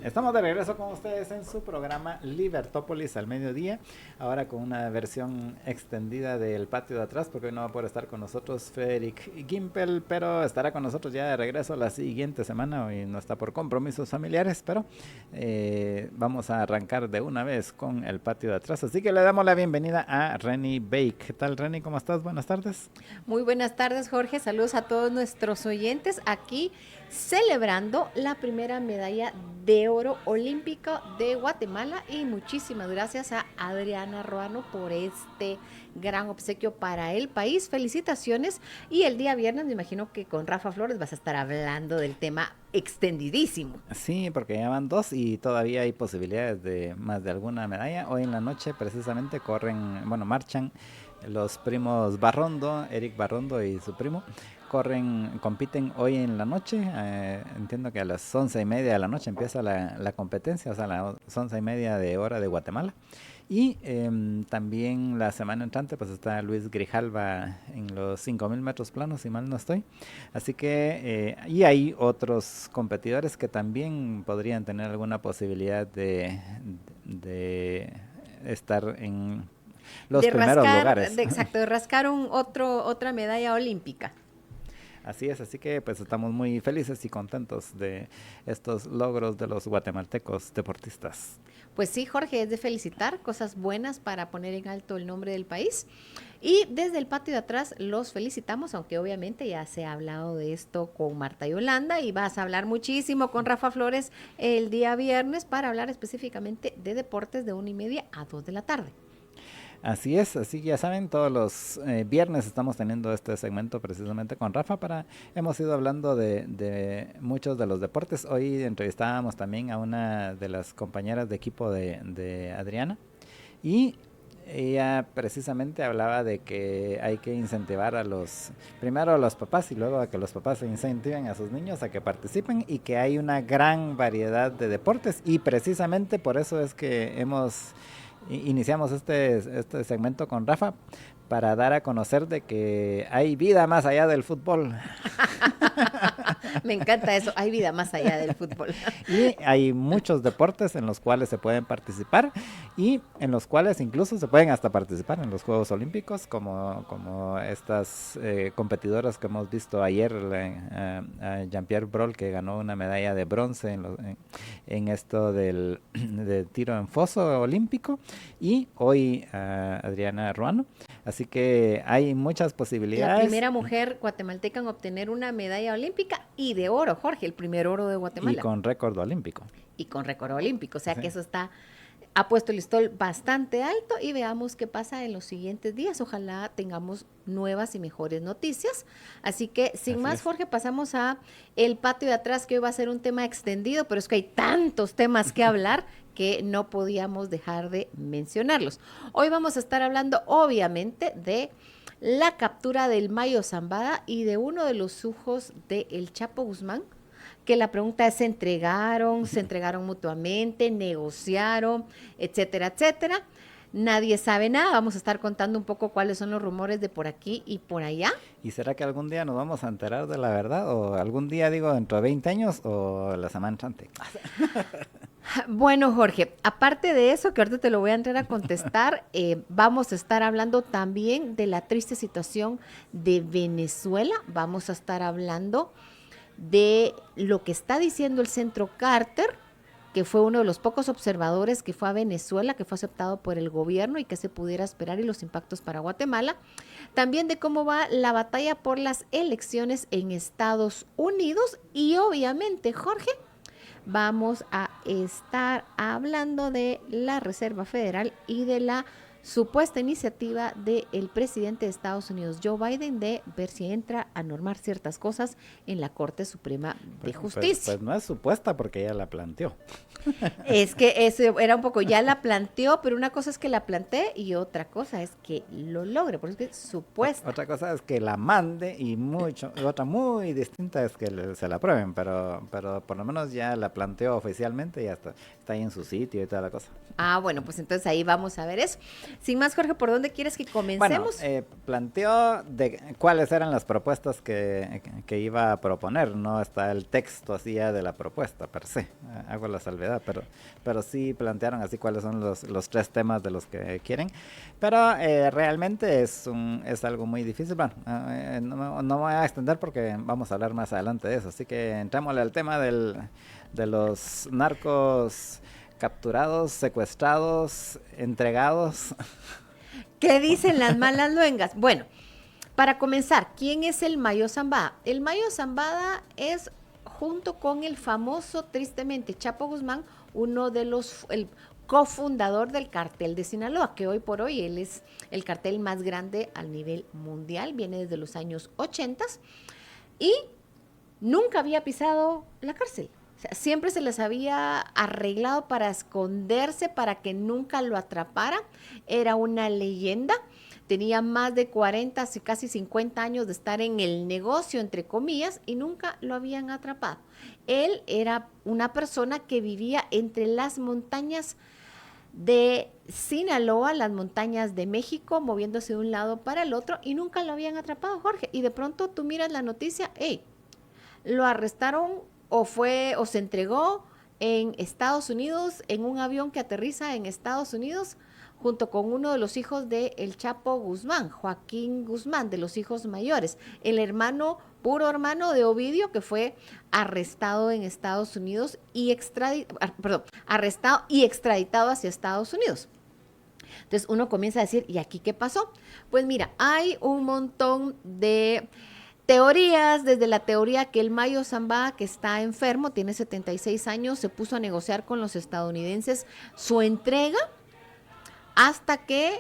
Estamos de regreso con ustedes en su programa Libertópolis al mediodía, ahora con una versión extendida del patio de atrás, porque hoy no va a poder estar con nosotros Frederick Gimpel, pero estará con nosotros ya de regreso la siguiente semana. Hoy no está por compromisos familiares, pero vamos a arrancar de una vez con el patio de atrás, así que le damos la bienvenida a Renny Bake. ¿Qué tal, Renny? ¿Cómo estás? Buenas tardes. Muy buenas tardes, Jorge. Saludos a todos nuestros oyentes aquí celebrando la primera medalla de oro olímpico de Guatemala y muchísimas gracias a Adriana Ruano por este gran obsequio para el país. Felicitaciones y el día viernes me imagino que con Rafa Flores vas a estar hablando del tema extendidísimo. Sí, porque ya van dos y todavía hay posibilidades de más de alguna medalla. Hoy en la noche precisamente marchan los primos Barrondo, Eric Barrondo y su primo. Compiten hoy en la noche. Entiendo que a las 11:30 de la noche empieza la competencia, o sea, a las 11:30 de hora de Guatemala. Y también la semana entrante pues está Luis Grijalva en los 5.000 metros planos, si mal no estoy. Así que, y hay otros competidores que también podrían tener alguna posibilidad de estar en los De primeros rascar, lugares. exacto, de rascar otra medalla olímpica. Así es, así que pues estamos muy felices y contentos de estos logros de los guatemaltecos deportistas. Pues sí, Jorge, es de felicitar, cosas buenas para poner en alto el nombre del país. Y desde el patio de atrás los felicitamos, aunque obviamente ya se ha hablado de esto con Marta Yolanda y vas a hablar muchísimo con Rafa Flores el día viernes para hablar específicamente de deportes de 1:30 a 2 de la tarde. Así es, así que ya saben, todos los viernes estamos teniendo este segmento precisamente con Rafa hemos ido hablando de muchos de los deportes. Hoy entrevistábamos también a una de las compañeras de equipo de Adriana y ella precisamente hablaba de que hay que incentivar primero a los papás y luego a que los papás incentiven a sus niños a que participen y que hay una gran variedad de deportes y precisamente por eso es que iniciamos este segmento con Rafa para dar a conocer de que hay vida más allá del fútbol. Me encanta eso, hay vida más allá del fútbol. Y hay muchos deportes en los cuales se pueden participar y en los cuales incluso se pueden hasta participar en los Juegos Olímpicos, como estas competidoras que hemos visto ayer, a Jean-Pierre Broll, que ganó una medalla de bronce en esto de tiro en foso olímpico, y hoy Adriana Ruano. Así que hay muchas La posibilidades. primera mujer guatemalteca en obtener una medalla olímpica y de oro, Jorge, el primer oro de Y Guatemala. con récord olímpico. Y con récord olímpico, o sea Sí. que eso ha puesto el listón bastante alto y veamos qué pasa en los siguientes días. Ojalá tengamos nuevas y mejores noticias. Así que sin Así más, es. Jorge, pasamos a el patio de atrás, que hoy va a ser un tema extendido, pero es que hay tantos temas que hablar que no podíamos dejar de mencionarlos. Hoy vamos a estar hablando, obviamente, de la captura del Mayo Zambada y de uno de los hijos de El Chapo Guzmán, que la pregunta es, se entregaron mutuamente, negociaron, etcétera, etcétera. Nadie sabe nada, vamos a estar contando un poco cuáles son los rumores de por aquí y por allá. ¿Y será que algún día nos vamos a enterar de la verdad? ¿O algún día, digo, dentro de 20 años o la semana entrante? Bueno, Jorge, aparte de eso, que ahorita te lo voy a entrar a contestar, vamos a estar hablando también de la triste situación de Venezuela, vamos a estar hablando de lo que está diciendo el Centro Carter, que fue uno de los pocos observadores que fue a Venezuela, que fue aceptado por el gobierno y que se pudiera esperar, y los impactos para Guatemala. También de cómo va la batalla por las elecciones en Estados Unidos y obviamente, Jorge, vamos a estar hablando de la Reserva Federal y de la supuesta iniciativa del presidente de Estados Unidos, Joe Biden, de ver si entra a normar ciertas cosas en la Corte Suprema de Justicia. Pues no es supuesta porque ella la planteó. Es que eso era un poco, ya la planteó, pero una cosa es que la plantee y otra cosa es que lo logre, por eso es que es supuesta. Otra cosa es que la mande y otra muy distinta es que se la aprueben, pero por lo menos ya la planteó oficialmente y ya está ahí en su sitio y toda la cosa. Ah, bueno, pues entonces ahí vamos a ver eso. Sin más, Jorge, ¿por dónde quieres que comencemos? Bueno, planteó de cuáles eran las propuestas que iba a proponer. No está el texto así ya de la propuesta per se. Hago la salvedad, pero sí plantearon así cuáles son los tres temas de los que quieren. Pero realmente es algo muy difícil. Bueno, no me voy a extender porque vamos a hablar más adelante de eso. Así que entrémosle al tema de los narcos capturados, secuestrados, entregados. ¿Qué dicen las malas luengas? Bueno, para comenzar, ¿quién es el Mayo Zambada? El Mayo Zambada es, junto con el famoso, tristemente, Chapo Guzmán, el cofundador del cartel de Sinaloa, que hoy por hoy él es el cartel más grande a nivel mundial, viene desde los años 80 y nunca había pisado la cárcel. O sea, siempre se les había arreglado para esconderse, para que nunca lo atrapara. Era una leyenda. Tenía más de 40, casi 50 años de estar en el negocio, entre comillas, y nunca lo habían atrapado. Él era una persona que vivía entre las montañas de Sinaloa, las montañas de México, moviéndose de un lado para el otro, y nunca lo habían atrapado, Jorge. Y de pronto tú miras la noticia, hey, lo arrestaron o se entregó en Estados Unidos, en un avión que aterriza en Estados Unidos, junto con uno de los hijos de el Chapo Guzmán, Joaquín Guzmán, de los hijos mayores, el puro hermano de Ovidio, que fue arrestado en Estados Unidos y arrestado y extraditado hacia Estados Unidos. Entonces uno comienza a decir, ¿y aquí qué pasó? Pues mira, hay un montón de teorías, desde la teoría que el Mayo Zambada, que está enfermo, tiene 76 años, se puso a negociar con los estadounidenses su entrega, hasta que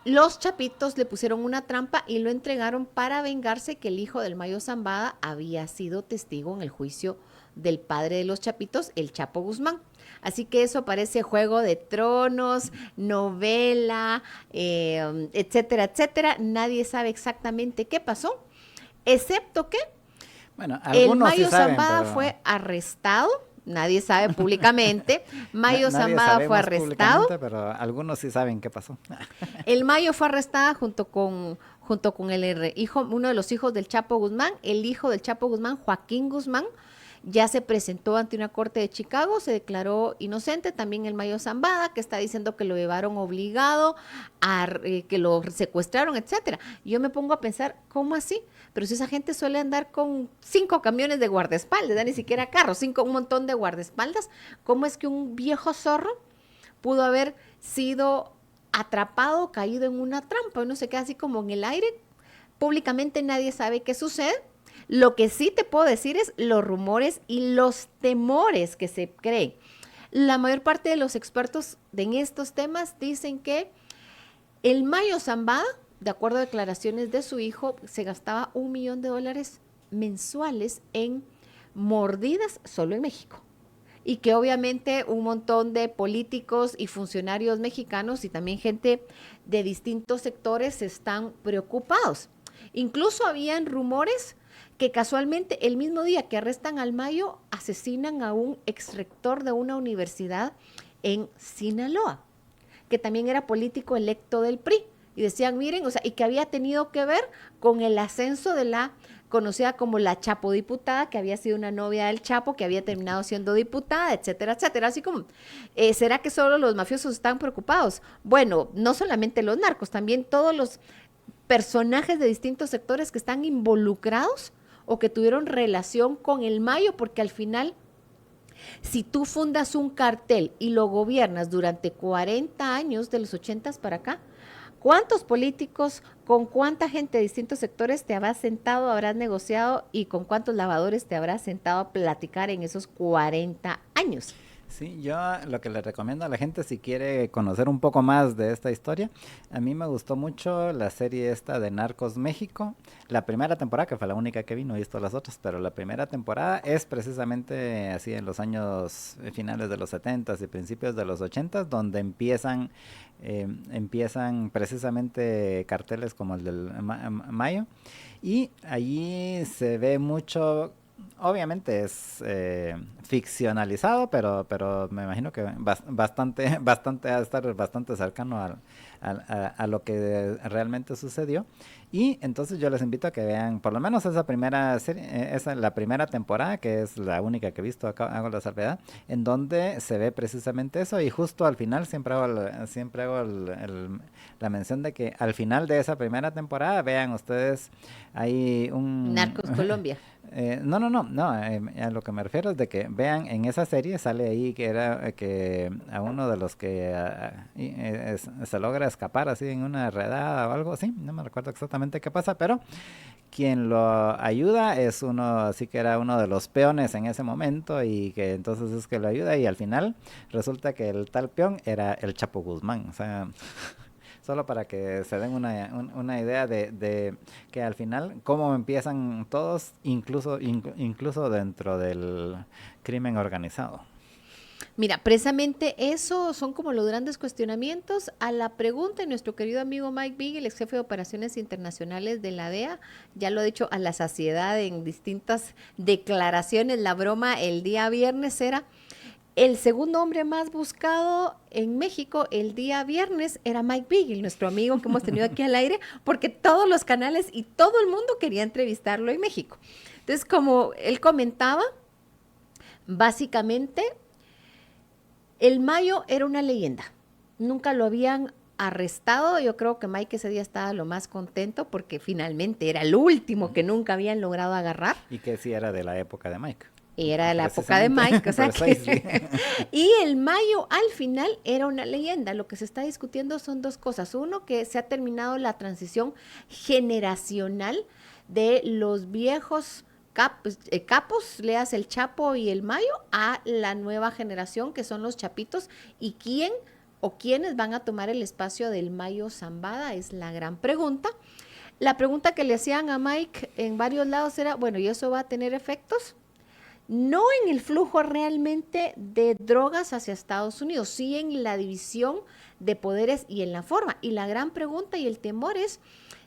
los chapitos le pusieron una trampa y lo entregaron para vengarse que el hijo del Mayo Zambada había sido testigo en el juicio del padre de los chapitos, el Chapo Guzmán. Así que eso parece Juego de Tronos, novela, etcétera, etcétera. Nadie sabe exactamente qué pasó. Excepto que Bueno, el Mayo sí saben, Zambada fue arrestado, nadie sabe públicamente, Mayo Zambada fue arrestado. Pero algunos sí saben qué pasó. El Mayo fue arrestada junto con uno de los hijos del Chapo Guzmán, el hijo del Chapo Guzmán, Joaquín Guzmán, ya se presentó ante una corte de Chicago, se declaró inocente. También el Mayo Zambada, que está diciendo que lo llevaron obligado, que lo secuestraron, etcétera. Yo me pongo a pensar, ¿cómo así? Pero si esa gente suele andar con 5 camiones de guardaespaldas, ni siquiera carros, un montón de guardaespaldas, ¿cómo es que un viejo zorro pudo haber sido atrapado, caído en una trampa? Uno se queda así como en el aire. Públicamente nadie sabe qué sucede. Lo que sí te puedo decir es los rumores y los temores que se creen. La mayor parte de los expertos en estos temas dicen que el Mayo Zambada, de acuerdo a declaraciones de su hijo, se gastaba $1 millón mensuales en mordidas solo en México. Y que obviamente un montón de políticos y funcionarios mexicanos y también gente de distintos sectores están preocupados. Incluso habían rumores que casualmente el mismo día que arrestan al Mayo, asesinan a un exrector de una universidad en Sinaloa, que también era político electo del PRI. Y decían, miren, o sea, y que había tenido que ver con el ascenso de la conocida como la Chapo diputada, que había sido una novia del Chapo, que había terminado siendo diputada, etcétera, etcétera. Así como, ¿será que solo los mafiosos están preocupados? Bueno, no solamente los narcos, también todos los personajes de distintos sectores que están involucrados o que tuvieron relación con el Mayo, porque al final, si tú fundas un cartel y lo gobiernas durante 40 años, de los 80 para acá, ¿cuántos políticos, con cuánta gente de distintos sectores te habrás sentado, habrás negociado y con cuántos lavadores te habrás sentado a platicar en esos 40 años? Sí, yo lo que le recomiendo a la gente si quiere conocer un poco más de esta historia, a mí me gustó mucho la serie esta de Narcos México, la primera temporada, que fue la única que vi, no he visto las otras, pero la primera temporada es precisamente así en los años finales de los 70 y principios de los 80, donde empiezan precisamente carteles como el del Mayo, y allí se ve mucho obviamente es ficcionalizado, pero me imagino que bastante ha de estar bastante cercano a lo que realmente sucedió. Y entonces yo les invito a que vean por lo menos esa primera serie, esa, la primera temporada, que es la única que he visto, acá hago la salvedad, en donde se ve precisamente eso. Y justo al final siempre hago la mención de que al final de esa primera temporada, vean ustedes, hay un... Narcos Colombia. No, a lo que me refiero es de que vean en esa serie sale ahí que era que a uno de los que se logra escapar así en una redada o algo así, no me recuerdo exactamente qué pasa, pero quien lo ayuda es uno, así que era uno de los peones en ese momento y que entonces es que lo ayuda y al final resulta que el tal peón era el Chapo Guzmán, o sea... Solo para que se den una idea de que al final cómo empiezan todos, incluso dentro del crimen organizado. Mira, precisamente eso son como los grandes cuestionamientos a la pregunta de nuestro querido amigo Mike Beagle, el ex jefe de operaciones internacionales de la DEA, ya lo ha dicho a la saciedad en distintas declaraciones, la broma el día viernes era... El segundo hombre más buscado en México el día viernes era Mike Beagle, nuestro amigo que hemos tenido aquí al aire, porque todos los canales y todo el mundo quería entrevistarlo en México. Entonces, como él comentaba, básicamente, el Mayo era una leyenda. Nunca lo habían arrestado. Yo creo que Mike ese día estaba lo más contento porque finalmente era el último que nunca habían logrado agarrar. Y que sí era de la época de Mike. Era de la época de Mike, o sea que... Y el Mayo al final era una leyenda. Lo que se está discutiendo son dos cosas. Uno, que se ha terminado la transición generacional de los viejos capos, leas el Chapo y el Mayo, a la nueva generación que son los chapitos. ¿Y quién o quiénes van a tomar el espacio del Mayo Zambada? Es la gran pregunta. La pregunta que le hacían a Mike en varios lados era, bueno, ¿y eso va a tener efectos? No en el flujo realmente de drogas hacia Estados Unidos, sí en la división de poderes y en la forma. Y la gran pregunta y el temor es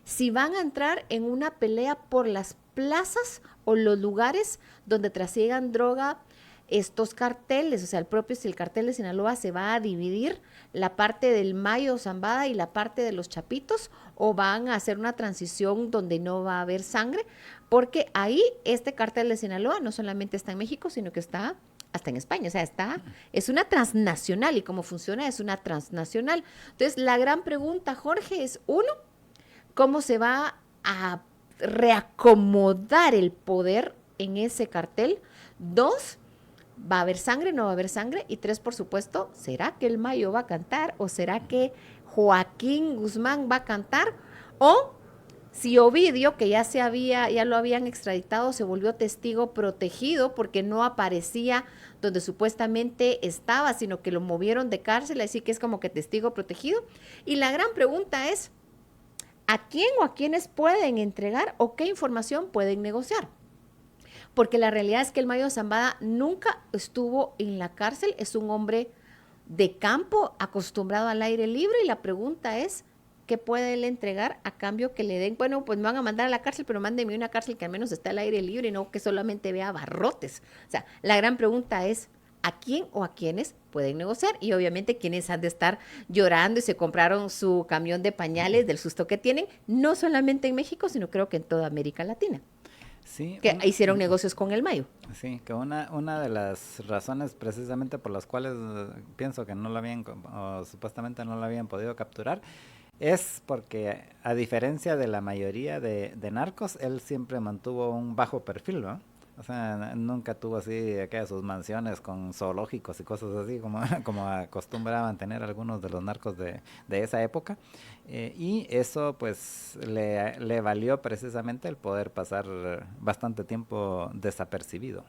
si van a entrar en una pelea por las plazas o los lugares donde trasiegan droga estos carteles, o sea, si el cartel de Sinaloa se va a dividir la parte del Mayo Zambada y la parte de los Chapitos, o van a hacer una transición donde no va a haber sangre, porque ahí este cartel de Sinaloa no solamente está en México, sino que está hasta en España, o sea, es una transnacional, y cómo funciona es una transnacional. Entonces, la gran pregunta, Jorge, es uno, ¿cómo se va a reacomodar el poder en ese cartel? Dos, ¿va a haber sangre? ¿No va a haber sangre? Y tres, por supuesto, ¿será que el Mayo va a cantar? ¿O será que Joaquín Guzmán va a cantar? ¿O si Ovidio, que ya lo habían extraditado, se volvió testigo protegido porque no aparecía donde supuestamente estaba, sino que lo movieron de cárcel, así que es como que testigo protegido? Y la gran pregunta es, ¿a quién o a quiénes pueden entregar o qué información pueden negociar? Porque la realidad es que el Mayo Zambada nunca estuvo en la cárcel, es un hombre de campo acostumbrado al aire libre, y la pregunta es, ¿qué puede él entregar a cambio que le den? Bueno, pues me van a mandar a la cárcel, pero mándenme una cárcel que al menos esté al aire libre y no que solamente vea barrotes. O sea, la gran pregunta es, ¿a quién o a quiénes pueden negociar? Y obviamente quienes han de estar llorando y se compraron su camión de pañales del susto que tienen, no solamente en México, sino creo que en toda América Latina. Sí, que hicieron negocios con el Mayo. Sí, que una de las razones precisamente por las cuales pienso que no lo habían, o supuestamente no lo habían podido capturar, es porque a diferencia de la mayoría de narcos, él siempre mantuvo un bajo perfil, ¿no? O sea, nunca tuvo así aquellas sus mansiones con zoológicos y cosas así como acostumbraban tener algunos de los narcos de esa época. Y eso pues le valió precisamente el poder pasar bastante tiempo desapercibido.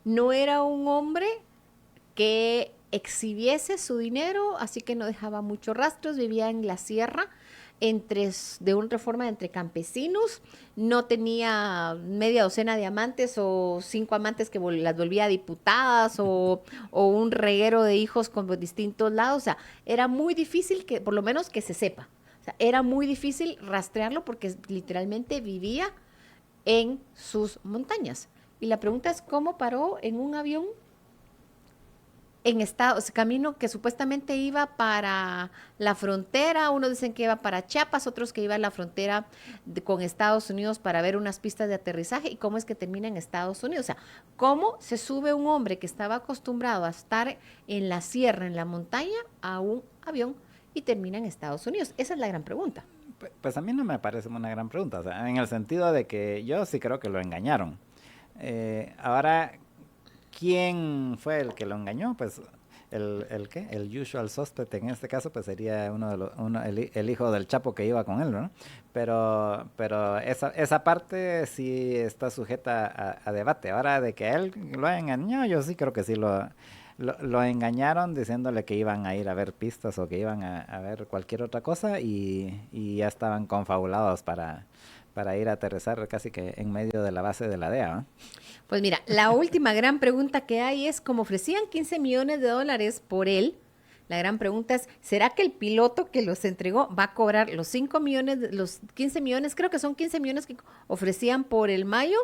No era un hombre que exhibiese su dinero, así que no dejaba muchos rastros, vivía en la sierra, de una forma entre campesinos, no tenía media docena de amantes o 5 amantes que las volvía diputadas o un reguero de hijos con distintos lados. O sea, era muy difícil que, por lo menos que se sepa, o sea, era muy difícil rastrearlo porque literalmente vivía en sus montañas. Y la pregunta es, ¿cómo paró en un avión camino que supuestamente iba para la frontera? Unos dicen que iba para Chiapas, otros que iba a la frontera con Estados Unidos para ver unas pistas de aterrizaje, y cómo es que termina en Estados Unidos. O sea, ¿cómo se sube un hombre que estaba acostumbrado a estar en la sierra, en la montaña, a un avión y termina en Estados Unidos? Esa es la gran pregunta. Pues a mí no me parece una gran pregunta, o sea, en el sentido de que yo sí creo que lo engañaron. Ahora, ¿quién fue el que lo engañó? Pues el ¿qué? El usual suspect en este caso pues sería el hijo del Chapo que iba con él, ¿no? Pero esa parte sí está sujeta a debate. Ahora, de que él lo ha engañado, yo sí creo que sí lo engañaron diciéndole que iban a ir a ver pistas o que iban a ver cualquier otra cosa, y ya estaban confabulados para ir a aterrizar casi que en medio de la base de la DEA, ¿no? Pues mira, la última gran pregunta que hay es, como ofrecían 15 millones de dólares por él, la gran pregunta es, ¿será que el piloto que los entregó va a cobrar los 5 millones, los 15 millones, creo que son 15 millones que ofrecían por el Mayo,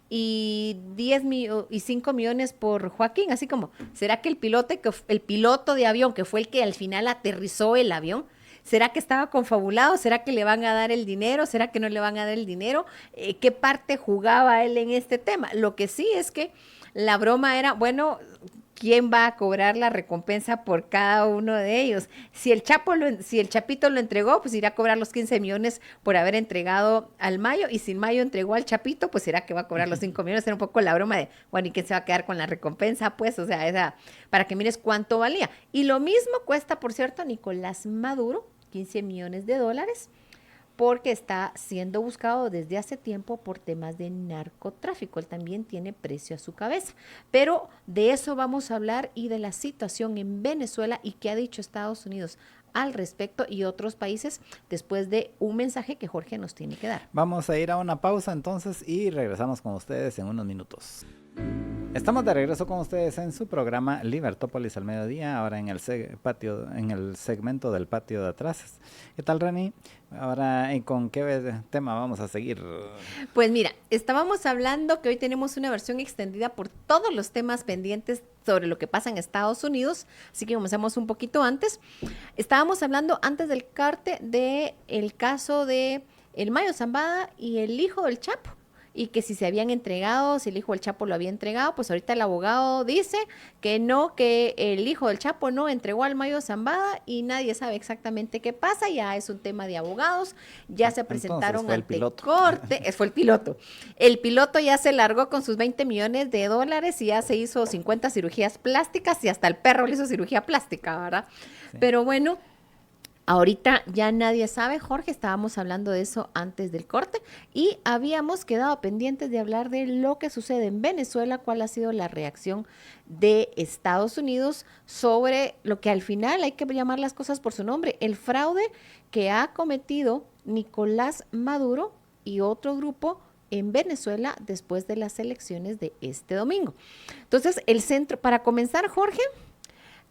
y 5 millones por Joaquín? Así como, ¿será que el piloto de avión, que fue el que al final aterrizó el avión, ¿será que estaba confabulado? ¿Será que le van a dar el dinero? ¿Será que no le van a dar el dinero? ¿Qué parte jugaba él en este tema? Lo que sí es que la broma era, bueno, ¿quién va a cobrar la recompensa por cada uno de ellos? Si el Chapito lo entregó, pues irá a cobrar los 15 millones por haber entregado al Mayo, y si el Mayo entregó al Chapito, pues será que va a cobrar los 5 millones. Era un poco la broma de, bueno, ¿y quién se va a quedar con la recompensa? Pues, o sea, para que mires cuánto valía. Y lo mismo cuesta, por cierto, Nicolás Maduro, 15 millones de dólares, porque está siendo buscado desde hace tiempo por temas de narcotráfico. Él también tiene precio a su cabeza. Pero de eso vamos a hablar, y de la situación en Venezuela y qué ha dicho Estados Unidos al respecto y otros países, después de un mensaje que Jorge nos tiene que dar. Vamos a ir a una pausa entonces y regresamos con ustedes en unos minutos. Estamos de regreso con ustedes en su programa Libertópolis al mediodía, ahora en el segmento del patio de atrás. ¿Qué tal, Reni? Ahora, ¿con qué tema vamos a seguir? Pues mira, estábamos hablando que hoy tenemos una versión extendida por todos los temas pendientes sobre lo que pasa en Estados Unidos, así que comenzamos un poquito antes. Estábamos hablando antes del corte del caso de el Mayo Zambada y el hijo del Chapo, y que si se habían entregado, si el hijo del Chapo lo había entregado. Pues ahorita el abogado dice que no, que el hijo del Chapo no entregó al Mayo Zambada, y nadie sabe exactamente qué pasa. Ya es un tema de abogados, ya se presentaron ante corte, fue el piloto. El piloto ya se largó con sus 20 millones de dólares y ya se hizo 50 cirugías plásticas, y hasta el perro le hizo cirugía plástica, ¿verdad? Sí. Pero bueno, ahorita ya nadie sabe, Jorge, estábamos hablando de eso antes del corte, y habíamos quedado pendientes de hablar de lo que sucede en Venezuela, cuál ha sido la reacción de Estados Unidos sobre lo que al final hay que llamar las cosas por su nombre, el fraude que ha cometido Nicolás Maduro y otro grupo en Venezuela después de las elecciones de este domingo. Entonces, el centro, para comenzar, Jorge,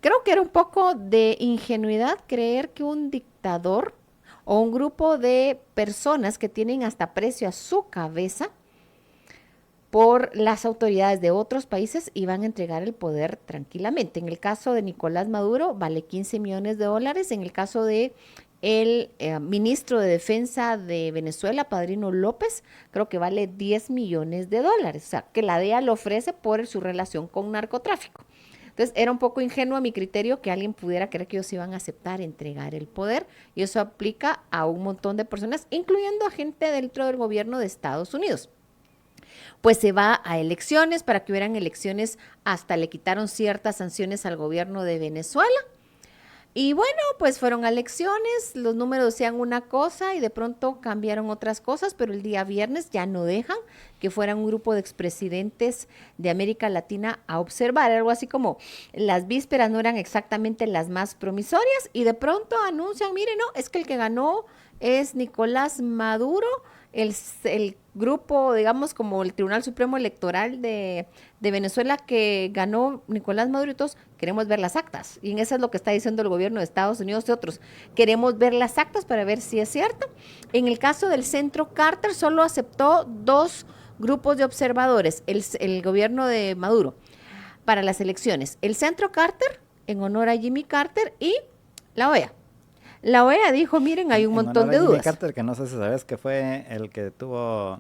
creo que era un poco de ingenuidad creer que un dictador o un grupo de personas que tienen hasta precio a su cabeza por las autoridades de otros países iban a entregar el poder tranquilamente. En el caso de Nicolás Maduro vale 15 millones de dólares. En el caso de el ministro de Defensa de Venezuela, Padrino López, creo que vale 10 millones de dólares. O sea, que la DEA lo ofrece por su relación con narcotráfico. Entonces, era un poco ingenuo a mi criterio que alguien pudiera creer que ellos iban a aceptar entregar el poder, y eso aplica a un montón de personas, incluyendo a gente dentro del gobierno de Estados Unidos. Pues se va a elecciones, para que hubieran elecciones, hasta le quitaron ciertas sanciones al gobierno de Venezuela. Y bueno, pues fueron a elecciones, los números decían una cosa y de pronto cambiaron otras cosas, pero el día viernes ya no dejan que fueran un grupo de expresidentes de América Latina a observar. Algo así como las vísperas no eran exactamente las más promisorias, y de pronto anuncian, miren, no, es que el que ganó es Nicolás Maduro, el grupo, digamos, como el Tribunal Supremo Electoral de Venezuela, que ganó Nicolás Maduro, y todos queremos ver las actas. Y en eso es lo que está diciendo el gobierno de Estados Unidos y otros. Queremos ver las actas para ver si es cierto. En el caso del Centro Carter, solo aceptó 2 grupos de observadores, el gobierno de Maduro para las elecciones, el Centro Carter, en honor a Jimmy Carter, y la OEA. La OEA dijo, miren, hay un montón de Jimmy dudas. Carter, que no sé si sabes que fue el que tuvo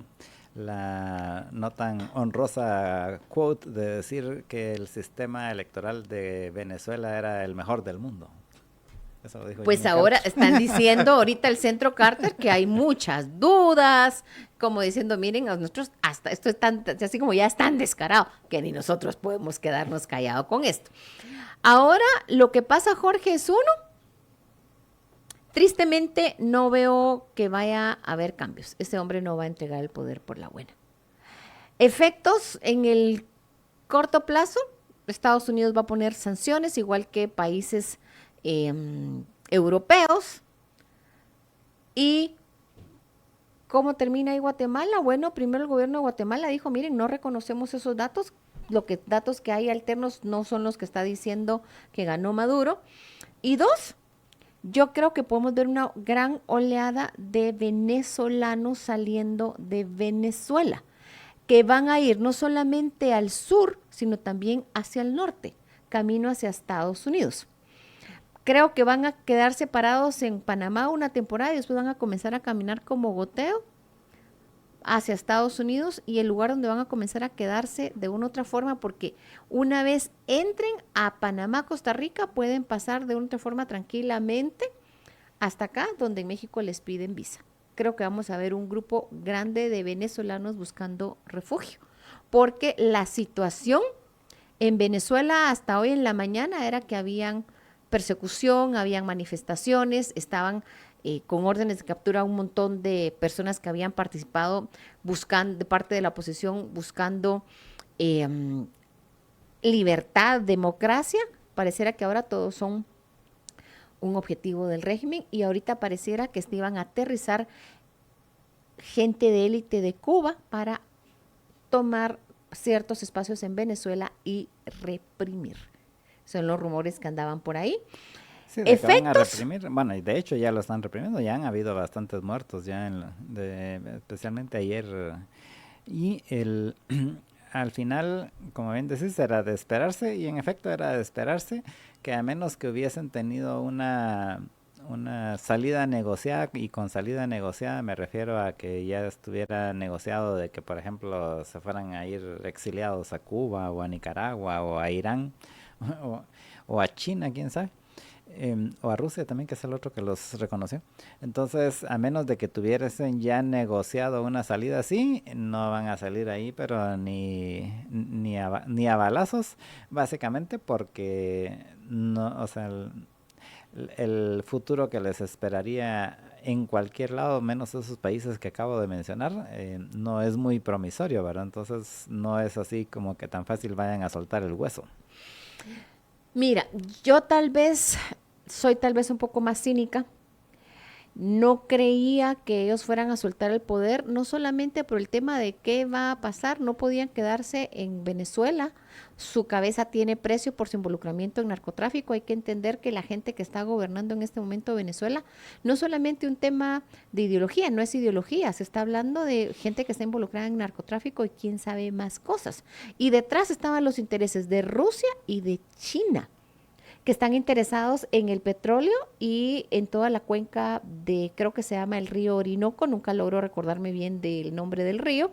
la no tan honrosa quote de decir que el sistema electoral de Venezuela era el mejor del mundo. Eso lo dijo Pues Jimmy ahora Carter. están diciendo ahorita el Centro Carter que hay muchas dudas, como diciendo, miren, a nosotros hasta esto es tan, así como ya es tan descarado que ni nosotros podemos quedarnos callados con esto. Ahora lo que pasa, Jorge, es uno, tristemente no veo que vaya a haber cambios. Ese hombre no va a entregar el poder por la buena. Efectos en el corto plazo, Estados Unidos va a poner sanciones, igual que países europeos. ¿Y cómo termina ahí Guatemala? Bueno, primero el gobierno de Guatemala dijo, miren, no reconocemos esos datos, datos que hay alternos no son los que está diciendo que ganó Maduro. Y dos, yo creo que podemos ver una gran oleada de venezolanos saliendo de Venezuela, que van a ir no solamente al sur, sino también hacia el norte, camino hacia Estados Unidos. Creo que van a quedar separados en Panamá una temporada y después van a comenzar a caminar como goteo hacia Estados Unidos, y el lugar donde van a comenzar a quedarse de una u otra forma, porque una vez entren a Panamá, Costa Rica, pueden pasar de una otra forma tranquilamente hasta acá, donde en México les piden visa. Creo que vamos a ver un grupo grande de venezolanos buscando refugio, porque la situación en Venezuela hasta hoy en la mañana era que habían persecución, habían manifestaciones, estaban con órdenes de captura un montón de personas que habían participado buscando, de parte de la oposición, buscando libertad, democracia. Pareciera que ahora todos son un objetivo del régimen, y ahorita pareciera que iban a aterrizar gente de élite de Cuba para tomar ciertos espacios en Venezuela y reprimir. Son los rumores que andaban por ahí. Sí, de que van a reprimir. Bueno, y de hecho ya lo están reprimiendo. Ya han habido bastantes muertos, ya especialmente ayer. Y al final, como bien decís, era de esperarse, y en efecto era de esperarse que a menos que hubiesen tenido una salida negociada, y con salida negociada me refiero a que ya estuviera negociado de que, por ejemplo, se fueran a ir exiliados a Cuba o a Nicaragua o a Irán o, o a China, quién sabe. O a Rusia también, que es el otro que los reconoció. Entonces, a menos de que tuviesen ya negociado una salida así, no van a salir ahí, pero ni a balazos, básicamente, porque no, o sea, el futuro que les esperaría en cualquier lado, menos esos países que acabo de mencionar, no es muy promisorio, ¿verdad? Entonces, no es así como que tan fácil vayan a soltar el hueso. Mira, yo soy un poco más cínica. No creía que ellos fueran a soltar el poder, no solamente por el tema de qué va a pasar, no podían quedarse en Venezuela. Su cabeza tiene precio por su involucramiento en narcotráfico. Hay que entender que la gente que está gobernando en este momento Venezuela, no solamente un tema de ideología, no es ideología, se está hablando de gente que está involucrada en narcotráfico y quién sabe más cosas. Y detrás estaban los intereses de Rusia y de China, que están interesados en el petróleo y en toda la cuenca de, creo que se llama el río Orinoco, nunca logro recordarme bien del nombre del río.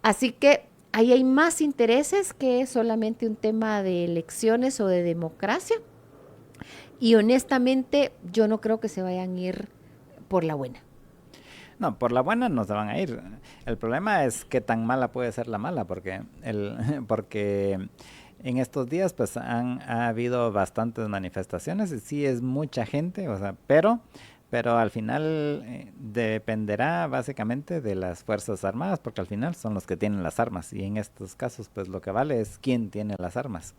Así que ahí hay más intereses que solamente un tema de elecciones o de democracia. Y honestamente, yo no creo que se vayan a ir por la buena. No, por la buena no se van a ir. El problema es qué tan mala puede ser la mala, porque porque en estos días pues ha habido bastantes manifestaciones, y sí es mucha gente, o sea, pero al final dependerá básicamente de las Fuerzas Armadas, porque al final son los que tienen las armas, y en estos casos pues lo que vale es quién tiene las armas.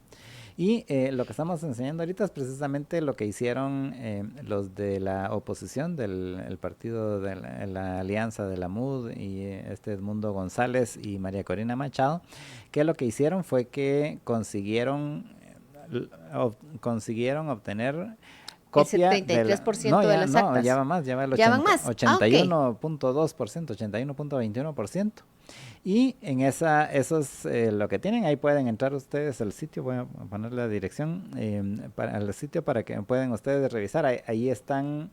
Y lo que estamos enseñando ahorita es precisamente lo que hicieron los de la oposición del el partido de la Alianza de la MUD, y Edmundo González y María Corina Machado, que lo que hicieron fue que consiguieron obtener copia el 73% no, de ya, las no, actas. ya va más, ya va el ¿Ya van más? 81.2%, 81.21%. Y en eso es lo que tienen. Ahí pueden entrar ustedes al sitio. Voy a poner la dirección al sitio para que puedan ustedes revisar. Ahí están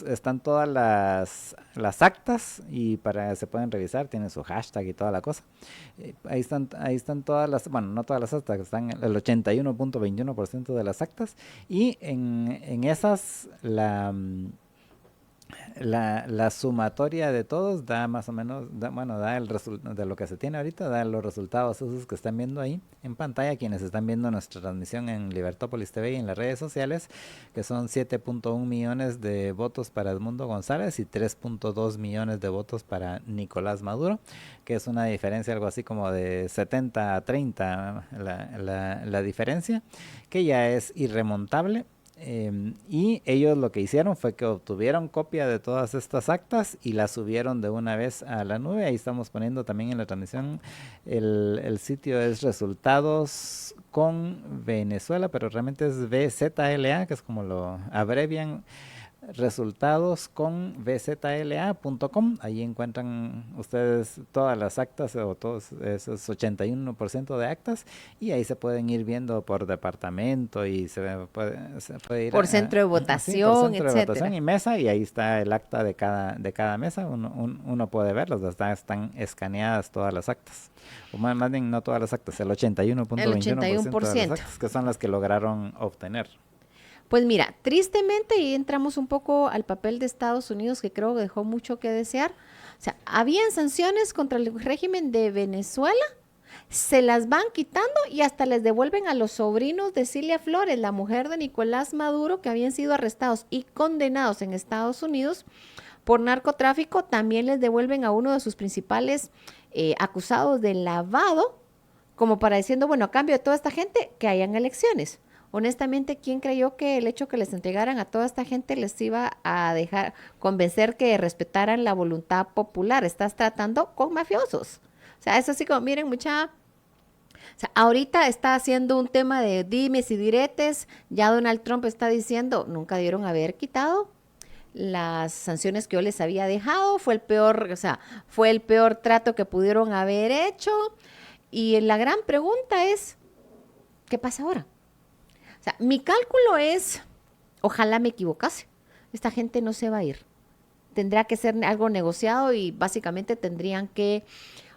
están todas las actas y se pueden revisar, tienen su hashtag y toda la cosa. Ahí están todas bueno, no todas las actas, están el 81.21% de las actas y en esas la sumatoria de todos da más o menos, da el resultado de lo que se tiene ahorita, da los resultados esos que están viendo ahí en pantalla, quienes están viendo nuestra transmisión en Libertópolis TV y en las redes sociales, que son 7.1 millones de votos para Edmundo González y 3.2 millones de votos para Nicolás Maduro, que es una diferencia algo así como de 70 a 30 la diferencia, que ya es irremontable. Y ellos lo que hicieron fue que obtuvieron copia de todas estas actas y las subieron de una vez a la nube. Ahí estamos poniendo también en la transmisión el sitio es resultados con Venezuela, pero realmente es VZLA, que es como lo abrevian, resultados con vzla.com. Ahí encuentran ustedes todas las actas o todos esos 81% de actas y ahí se pueden ir viendo por departamento y se puede ir por centro de votación, por centro de votación etcétera. y mesa, y ahí está el acta de cada mesa. Uno puede verlos, están escaneadas todas las actas, o más bien no todas las actas, el El 81.21% de las 81%. actas, que son las que lograron obtener. Pues mira, tristemente, y entramos un poco al papel de Estados Unidos, que creo que dejó mucho que desear. O sea, habían sanciones contra el régimen de Venezuela, se las van quitando y hasta les devuelven a los sobrinos de Cilia Flores, la mujer de Nicolás Maduro, que habían sido arrestados y condenados en Estados Unidos por narcotráfico. También les devuelven a uno de sus principales acusados de lavado, como para diciendo, bueno, a cambio de toda esta gente, que hayan elecciones. Honestamente, ¿quién creyó que el hecho que les entregaran a toda esta gente les iba a dejar convencer que respetaran la voluntad popular? Estás tratando con mafiosos. O sea, es así como, miren, mucha... O sea, ahorita está haciendo un tema de dimes y diretes. Ya Donald Trump está diciendo, nunca debieron haber quitado las sanciones que yo les había dejado. Fue el peor, o sea, fue el peor trato que pudieron haber hecho. Y la gran pregunta es, ¿qué pasa ahora? O sea, mi cálculo es, ojalá me equivocase, esta gente no se va a ir. Tendrá que ser algo negociado y básicamente tendrían que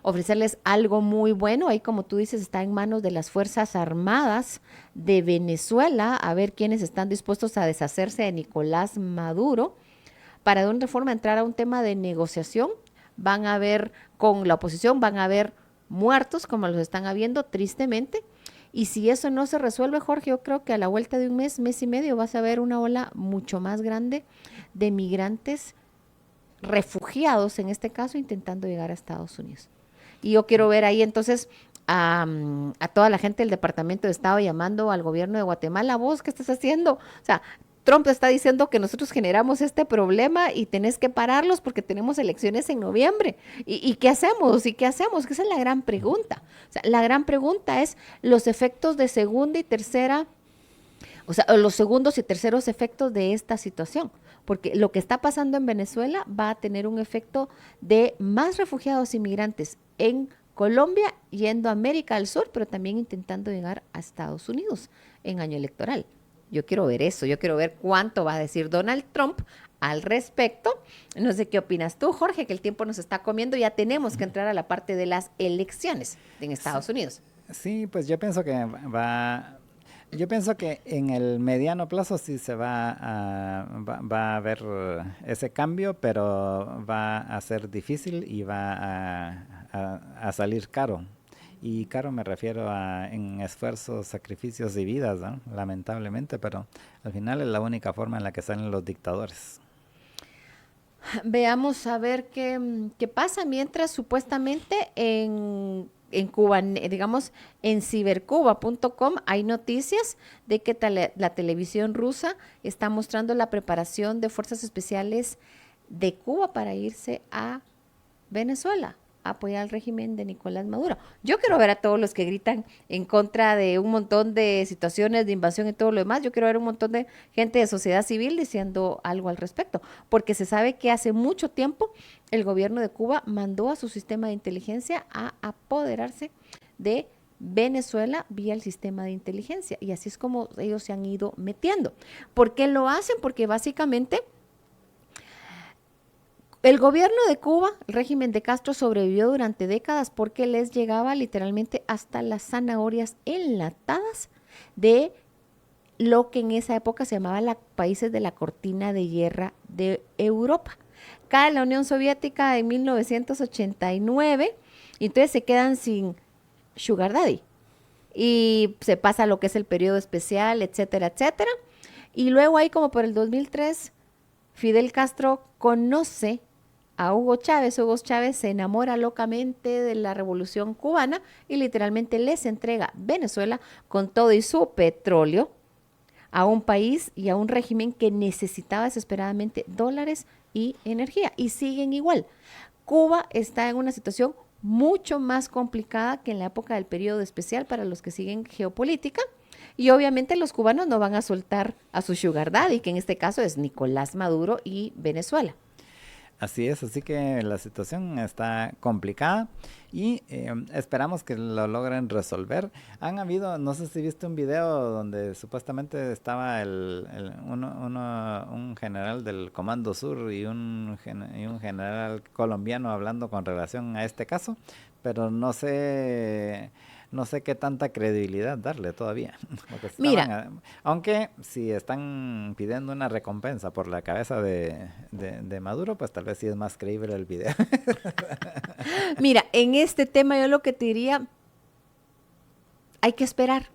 ofrecerles algo muy bueno. Ahí, como tú dices, está en manos de las Fuerzas Armadas de Venezuela, a ver quiénes están dispuestos a deshacerse de Nicolás Maduro para de una forma entrar a un tema de negociación. Van a haber, con la oposición, van a haber muertos, como los están habiendo, tristemente. Y si eso no se resuelve, Jorge, yo creo que a la vuelta de un mes, mes y medio, vas a ver una ola mucho más grande de migrantes refugiados, en este caso, intentando llegar a Estados Unidos. Y yo quiero ver ahí entonces a toda la gente del Departamento de Estado llamando al gobierno de Guatemala, ¿vos qué estás haciendo? O sea, Trump está diciendo que nosotros generamos este problema y tenés que pararlos porque tenemos elecciones en noviembre. ¿Y qué hacemos? ¿Y qué hacemos? Que esa es la gran pregunta. O sea, la gran pregunta es los efectos de segunda y tercera, o sea, los segundos y terceros efectos de esta situación. Porque lo que está pasando en Venezuela va a tener un efecto de más refugiados inmigrantes en Colombia, yendo a América del Sur, pero también intentando llegar a Estados Unidos en año electoral. Yo quiero ver eso, yo quiero ver cuánto va a decir Donald Trump al respecto. No sé qué opinas tú, Jorge, que el tiempo nos está comiendo, ya tenemos que entrar a la parte de las elecciones en Estados Unidos. Sí, pues yo pienso que yo pienso que en el mediano plazo sí va a haber ese cambio, pero va a ser difícil y va a salir caro. Y caro me refiero en esfuerzos, sacrificios y vidas, ¿no? Lamentablemente, pero al final es la única forma en la que salen los dictadores. Veamos a ver qué pasa mientras supuestamente en Cuba, digamos, en cibercuba.com hay noticias de que la televisión rusa está mostrando la preparación de fuerzas especiales de Cuba para irse a Venezuela. apoyar al régimen de Nicolás Maduro. Yo quiero ver a todos los que gritan en contra de un montón de situaciones de invasión y todo lo demás. Yo quiero ver un montón de gente de sociedad civil diciendo algo al respecto, porque se sabe que hace mucho tiempo el gobierno de Cuba mandó a su sistema de inteligencia a apoderarse de Venezuela vía el sistema de inteligencia, y así es como ellos se han ido metiendo. ¿Por qué lo hacen? Porque básicamente el gobierno de Cuba, el régimen de Castro, sobrevivió durante décadas porque les llegaba literalmente hasta las zanahorias enlatadas de lo que en esa época se llamaba los países de la cortina de guerra de Europa. Cae la Unión Soviética en 1989 y entonces se quedan sin Sugar Daddy y se pasa lo que es el periodo especial, etcétera, etcétera. Y luego ahí como por el 2003, Fidel Castro conoce a Hugo Chávez. Hugo Chávez se enamora locamente de la revolución cubana y literalmente les entrega Venezuela con todo y su petróleo a un país y a un régimen que necesitaba desesperadamente dólares y energía, y siguen igual. Cuba está en una situación mucho más complicada que en la época del periodo especial para los que siguen geopolítica, y obviamente los cubanos no van a soltar a su sugar daddy, que en este caso es Nicolás Maduro y Venezuela. Así es, así que la situación está complicada y esperamos que lo logren resolver. Han habido, no sé si viste un video donde supuestamente estaba un general del Comando Sur y un general colombiano hablando con relación a este caso, pero no sé qué tanta credibilidad darle todavía. Porque Mira, aunque si están pidiendo una recompensa por la cabeza de Maduro, pues tal vez sí es más creíble el video. mira, en este tema yo lo que te diría, hay que esperar.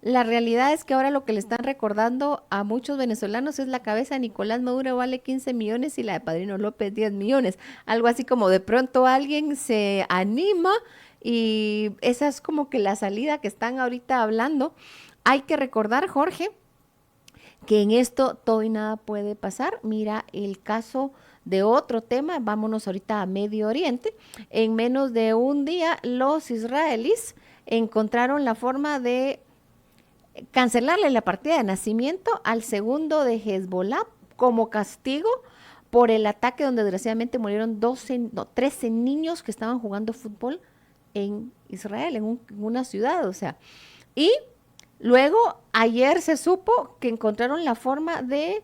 La realidad es que ahora lo que le están recordando a muchos venezolanos es la cabeza de Nicolás Maduro vale 15 millones y la de Padrino López 10 millones. Algo así como de pronto alguien se anima y esa es como que la salida que están ahorita hablando. Hay que recordar, Jorge, que en esto todo y nada puede pasar. Mira el caso de otro tema, vámonos ahorita a Medio Oriente. En menos de un día los israelíes encontraron la forma de cancelarle la partida de nacimiento al segundo de Hezbollah como castigo por el ataque donde desgraciadamente murieron 13 niños que estaban jugando fútbol en Israel, en una ciudad, o sea. Y luego ayer se supo que encontraron la forma de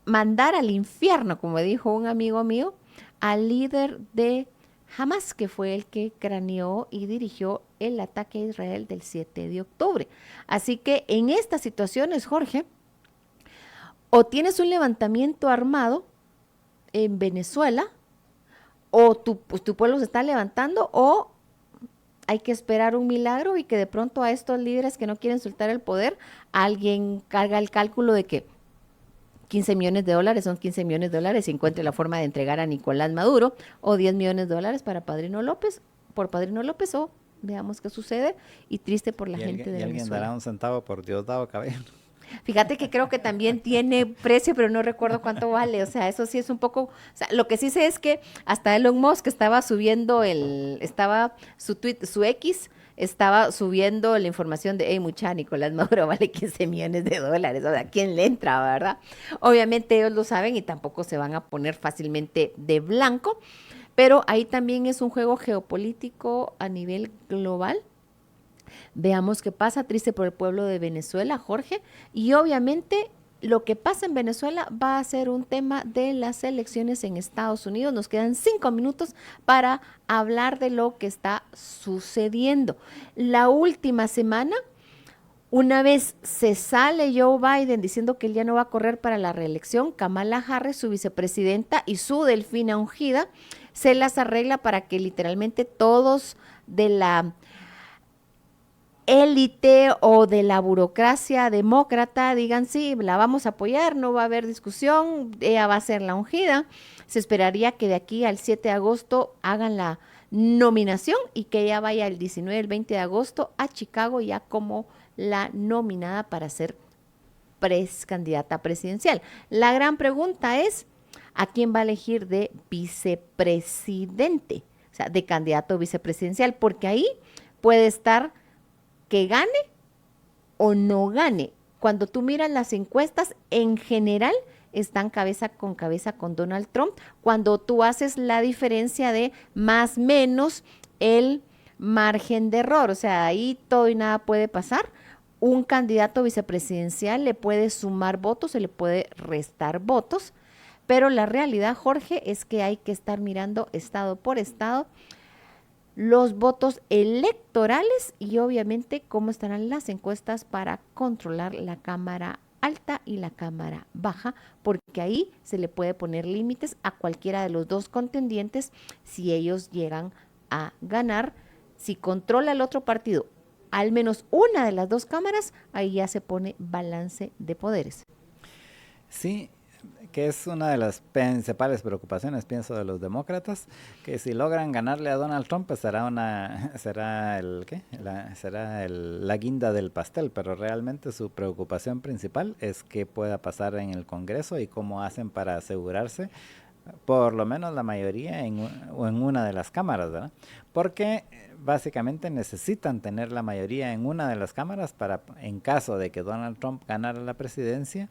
mandar al infierno, como dijo un amigo mío, al líder de Hamas, que fue el que craneó y dirigió el ataque a Israel del 7 de octubre. Así que en estas situaciones, Jorge, o tienes un levantamiento armado en Venezuela, o pues, tu pueblo se está levantando, o hay que esperar un milagro y que de pronto a estos líderes que no quieren soltar el poder, alguien carga el cálculo de que 15 millones de dólares son 15 millones de dólares y encuentre la forma de entregar a Nicolás Maduro, o 10 millones de dólares para Padrino López, por Padrino López, o veamos qué sucede, y triste por la gente de y alguien Venezuela. dará un centavo por Diosdado Cabello. Fíjate que creo que también tiene precio, pero no recuerdo cuánto vale. O sea, eso sí es un poco. O sea, lo que sí sé es que hasta Elon Musk estaba subiendo su tweet, su X, estaba subiendo la información de, hey, mucha, Nicolás Maduro vale 15 millones de dólares. O sea, ¿quién le entra, verdad? Obviamente ellos lo saben y tampoco se van a poner fácilmente de blanco, pero ahí también es un juego geopolítico a nivel global. Veamos qué pasa, triste por el pueblo de Venezuela, Jorge, y obviamente lo que pasa en Venezuela va a ser un tema de las elecciones en Estados Unidos. Nos quedan 5 minutos para hablar de lo que está sucediendo. La última semana, una vez se sale Joe Biden diciendo que él ya no va a correr para la reelección, Kamala Harris, su vicepresidenta y su delfina ungida, se las arregla para que literalmente todos de la élite o de la burocracia demócrata digan sí, la vamos a apoyar, no va a haber discusión, ella va a ser la ungida. Se esperaría que de aquí al 7 de agosto hagan la nominación y que ella vaya el 19, el 20 de agosto a Chicago ya como la nominada para ser candidata presidencial. La gran pregunta es, ¿a quién va a elegir de vicepresidente? sea, de candidato vicepresidencial, porque ahí puede estar que gane o no gane. Cuando tú miras las encuestas, en general están cabeza con Donald Trump. Cuando tú haces la diferencia de más menos el margen de error, o sea, ahí todo y nada puede pasar. Un candidato vicepresidencial le puede sumar votos, se le puede restar votos, pero la realidad, Jorge, es que hay que estar mirando estado por estado los votos electorales y obviamente cómo estarán las encuestas para controlar la Cámara Alta y la Cámara Baja, porque ahí se le puede poner límites a cualquiera de los dos contendientes si ellos llegan a ganar. Si controla el otro partido al menos una de las dos cámaras, ahí ya se pone balance de poderes. Sí, que es una de las principales preocupaciones, pienso, de los demócratas, que si logran ganarle a Donald Trump, pues será la guinda del pastel, pero realmente su preocupación principal es qué pueda pasar en el Congreso y cómo hacen para asegurarse por lo menos la mayoría o en una de las cámaras, ¿verdad? Porque básicamente necesitan tener la mayoría en una de las cámaras para, en caso de que Donald Trump ganara la presidencia,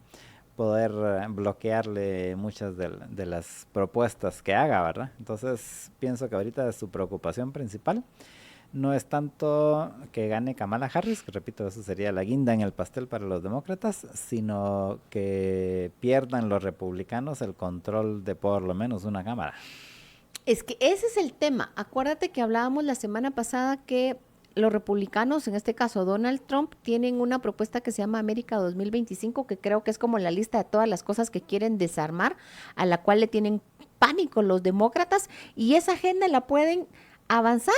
poder bloquearle muchas de las propuestas que haga, ¿verdad? Entonces pienso que ahorita su preocupación principal no es tanto que gane Kamala Harris, que repito, eso sería la guinda en el pastel para los demócratas, sino que pierdan los republicanos el control de por lo menos una cámara. Es que ese es el tema. Acuérdate que hablábamos la semana pasada que los republicanos, en este caso Donald Trump, tienen una propuesta que se llama América 2025, que creo que es como la lista de todas las cosas que quieren desarmar, a la cual le tienen pánico los demócratas, y esa agenda la pueden avanzar.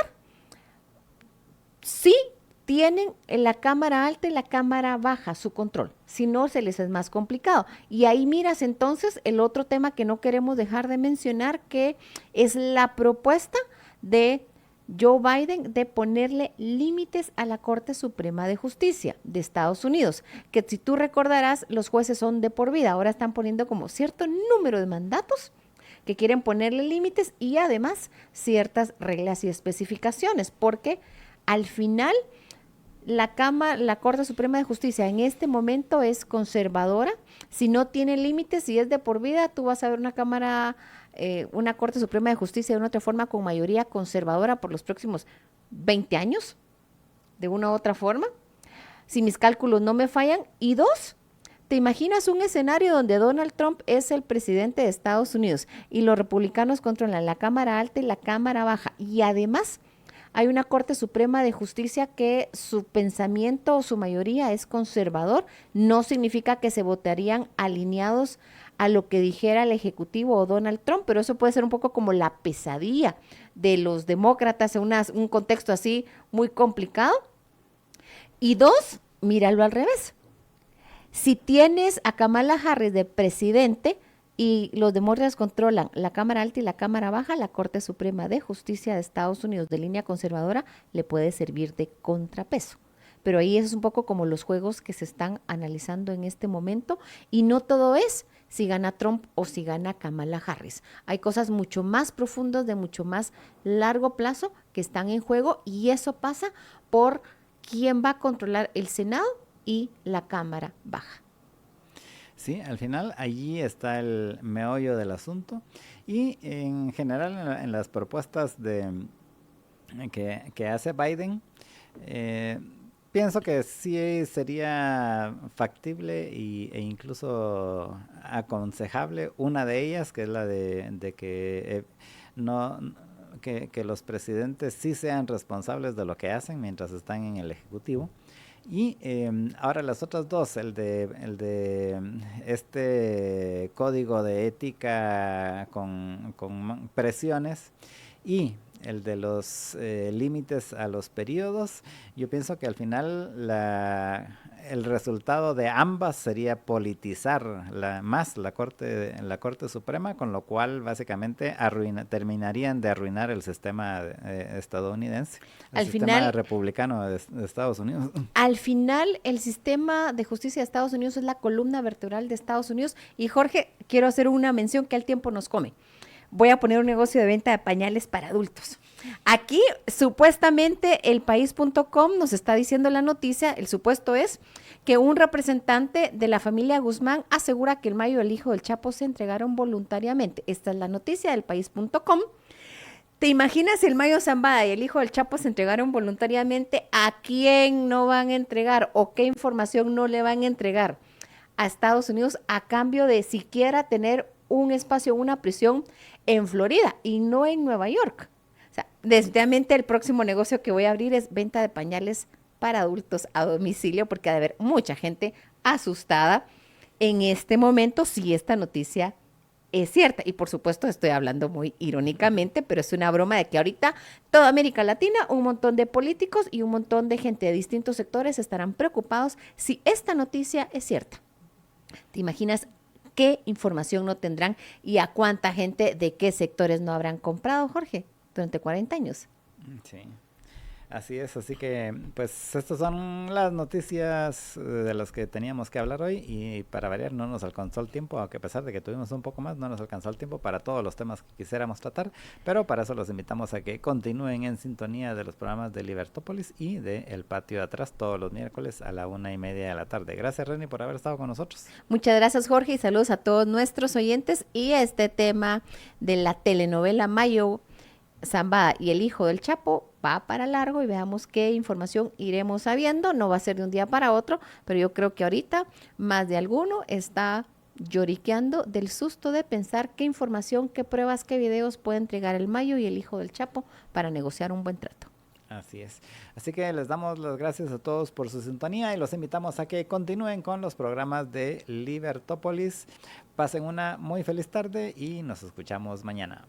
Sí, tienen en la cámara alta y la cámara baja su control, si no se les es más complicado. Y ahí miras entonces el otro tema que no queremos dejar de mencionar, que es la propuesta de Joe Biden de ponerle límites a la Corte Suprema de Justicia de Estados Unidos, que si tú recordarás, los jueces son de por vida, ahora están poniendo como cierto número de mandatos que quieren ponerle límites y además ciertas reglas y especificaciones, porque al final la Corte Suprema de Justicia en este momento es conservadora. Si no tiene límites, si es de por vida, tú vas a ver una Corte Suprema de Justicia de una otra forma con mayoría conservadora por los próximos 20 años, de una u otra forma, si mis cálculos no me fallan. Y dos, ¿te imaginas un escenario donde Donald Trump es el presidente de Estados Unidos y los republicanos controlan la Cámara Alta y la Cámara Baja? Y además hay una Corte Suprema de Justicia que su pensamiento o su mayoría es conservador. No significa que se votarían alineados a lo que dijera el Ejecutivo o Donald Trump, pero eso puede ser un poco como la pesadilla de los demócratas en un contexto así muy complicado. Y dos, míralo al revés. Si tienes a Kamala Harris de presidente y los demócratas controlan la Cámara Alta y la Cámara Baja, la Corte Suprema de Justicia de Estados Unidos de línea conservadora le puede servir de contrapeso. Pero ahí es un poco como los juegos que se están analizando en este momento, y no todo es si gana Trump o si gana Kamala Harris. Hay cosas mucho más profundas, de mucho más largo plazo, que están en juego, y eso pasa por quién va a controlar el Senado y la Cámara Baja. Sí, al final allí está el meollo del asunto, y en general en las propuestas que hace Biden, pienso que sí sería factible e incluso aconsejable una de ellas, que es la de que no que los presidentes sí sean responsables de lo que hacen mientras están en el Ejecutivo. Y ahora las otras dos, el de este código de ética con presiones, y el de los límites a los periodos, yo pienso que al final el resultado de ambas sería politizar más la Corte Suprema, con lo cual básicamente terminarían de arruinar el sistema estadounidense, el sistema republicano de Estados Unidos. Al final, el sistema de justicia de Estados Unidos es la columna vertebral de Estados Unidos. Y Jorge, quiero hacer una mención que al tiempo nos come. voy a poner un negocio de venta de pañales para adultos. Aquí, supuestamente, elpaís.com nos está diciendo la noticia, el supuesto es que un representante de la familia Guzmán asegura que el Mayo y el hijo del Chapo se entregaron voluntariamente. Esta es la noticia del país.com. ¿Te imaginas el Mayo Zambada y el hijo del Chapo se entregaron voluntariamente? ¿A quién no van a entregar o qué información no le van a entregar a Estados Unidos a cambio de siquiera tener un espacio, una prisión en Florida y no en Nueva York? O sea, definitivamente el próximo negocio que voy a abrir es venta de pañales para adultos a domicilio, porque ha de haber mucha gente asustada en este momento si esta noticia es cierta. Y por supuesto estoy hablando muy irónicamente, pero es una broma de que ahorita toda América Latina, un montón de políticos y un montón de gente de distintos sectores estarán preocupados si esta noticia es cierta. ¿Te imaginas qué información no tendrán y a cuánta gente de qué sectores no habrán comprado, Jorge, durante 40 años? Sí. Así es, así que pues estas son las noticias de las que teníamos que hablar hoy y para variar no nos alcanzó el tiempo, aunque a pesar de que tuvimos un poco más, no nos alcanzó el tiempo para todos los temas que quisiéramos tratar, pero para eso los invitamos a que continúen en sintonía de los programas de Libertópolis y de El Patio de Atrás todos los miércoles a la 1:30 de la tarde. Gracias, Reni, por haber estado con nosotros. Muchas gracias, Jorge, y saludos a todos nuestros oyentes. Y este tema de la telenovela Mayo Zambada y el hijo del Chapo va para largo y veamos qué información iremos sabiendo. No va a ser de un día para otro, pero yo creo que ahorita más de alguno está lloriqueando del susto de pensar qué información, qué pruebas, qué videos puede entregar el Mayo y el hijo del Chapo para negociar un buen trato. Así es. Así que les damos las gracias a todos por su sintonía y los invitamos a que continúen con los programas de Libertópolis. Pasen una muy feliz tarde y nos escuchamos mañana.